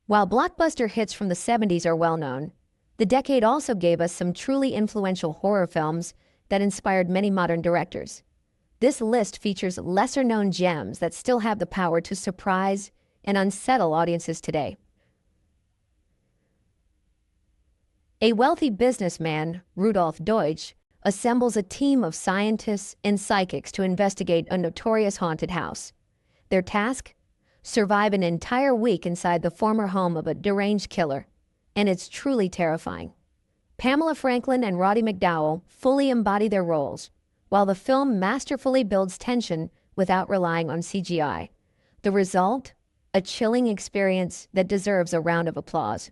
While blockbuster hits from the 70s are well known, the decade also gave us some truly influential horror films that inspired many modern directors. This list features lesser-known gems that still have the power to surprise and unsettle audiences today. A wealthy businessman, Rudolf Deutsch, assembles a team of scientists and psychics to investigate a notorious haunted house. Their task? Survive an entire week inside the former home of a deranged killer, and it's truly terrifying. Pamela Franklin and Roddy McDowall fully embody their roles, while the film masterfully builds tension without relying on CGI. The result? A chilling experience that deserves a round of applause.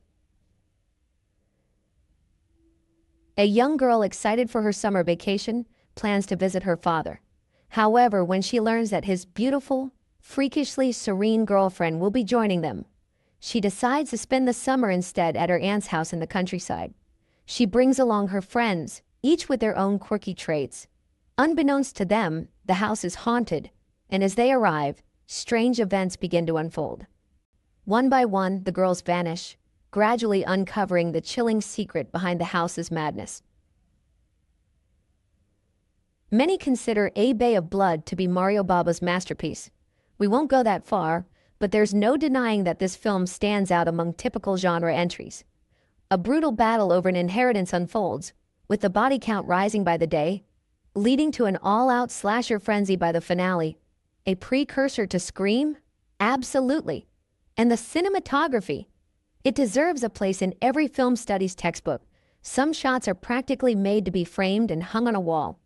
A young girl excited for her summer vacation plans to visit her father. However, when she learns that his beautiful, freakishly serene girlfriend will be joining them, she decides to spend the summer instead at her aunt's house in the countryside. She brings along her friends, each with their own quirky traits. Unbeknownst to them, the house is haunted, and as they arrive, strange events begin to unfold. One by one, the girls vanish, gradually uncovering the chilling secret behind the house's madness. Many consider A Bay of Blood to be Mario Bava's masterpiece. We won't go that far, but there's no denying that this film stands out among typical genre entries. A brutal battle over an inheritance unfolds, with the body count rising by the day, leading to an all-out slasher frenzy by the finale. A precursor to Scream? Absolutely. And the cinematography? It deserves a place in every film studies textbook. Some shots are practically made to be framed and hung on a wall.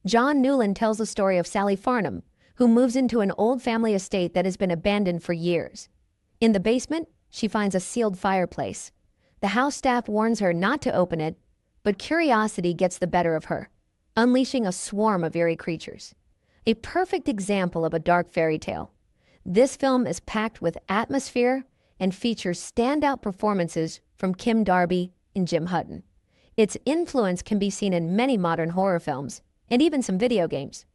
John Newland tells the story of Sally Farnham, who moves into an old family estate that has been abandoned for years. In the basement, she finds a sealed fireplace. The house staff warns her not to open it, but curiosity gets the better of her, unleashing a swarm of eerie creatures. A perfect example of a dark fairy tale. This film is packed with atmosphere and features standout performances from Kim Darby and Jim Hutton. Its influence can be seen in many modern horror films, and even some video games.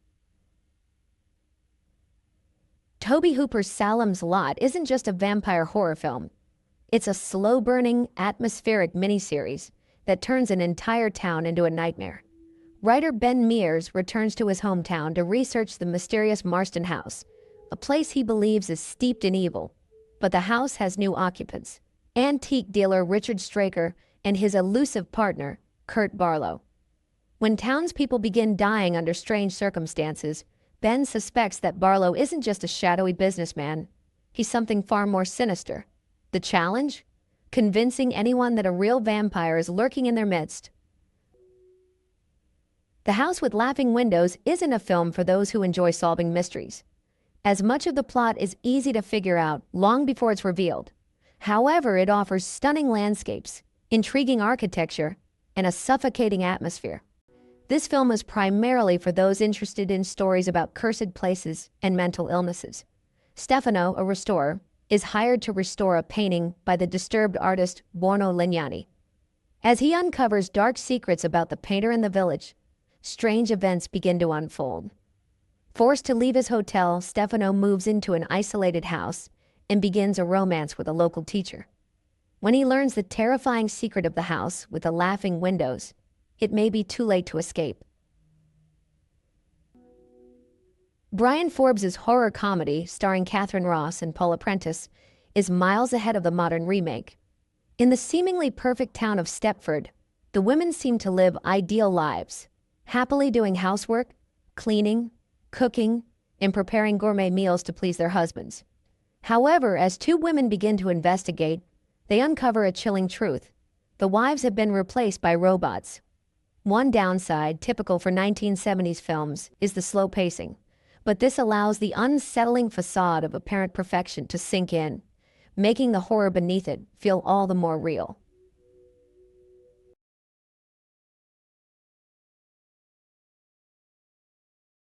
Tobe Hooper's Salem's Lot isn't just a vampire horror film. It's a slow-burning, atmospheric miniseries that turns an entire town into a nightmare. Writer Ben Mears returns to his hometown to research the mysterious Marston House, a place he believes is steeped in evil. But the house has new occupants, antique dealer Richard Straker and his elusive partner, Kurt Barlow. When townspeople begin dying under strange circumstances, Ben suspects that Barlow isn't just a shadowy businessman. He's something far more sinister. The challenge? Convincing anyone that a real vampire is lurking in their midst. The House with Laughing Windows isn't a film for those who enjoy solving mysteries, as much of the plot is easy to figure out long before it's revealed. However, it offers stunning landscapes, intriguing architecture, and a suffocating atmosphere. This film is primarily for those interested in stories about cursed places and mental illnesses. Stefano, a restorer, is hired to restore a painting by the disturbed artist Buono Legnani. As he uncovers dark secrets about the painter and the village, strange events begin to unfold. Forced to leave his hotel, Stefano moves into an isolated house and begins a romance with a local teacher. When he learns the terrifying secret of the house with the laughing windows, it may be too late to escape. Brian Forbes' horror comedy, starring Catherine Ross and Paula Prentice, is miles ahead of the modern remake. In the seemingly perfect town of Stepford, the women seem to live ideal lives, happily doing housework, cleaning, cooking, and preparing gourmet meals to please their husbands. However, as two women begin to investigate, they uncover a chilling truth. The wives have been replaced by robots. One downside, typical for 1970s films, is the slow pacing, but this allows the unsettling facade of apparent perfection to sink in, making the horror beneath it feel all the more real.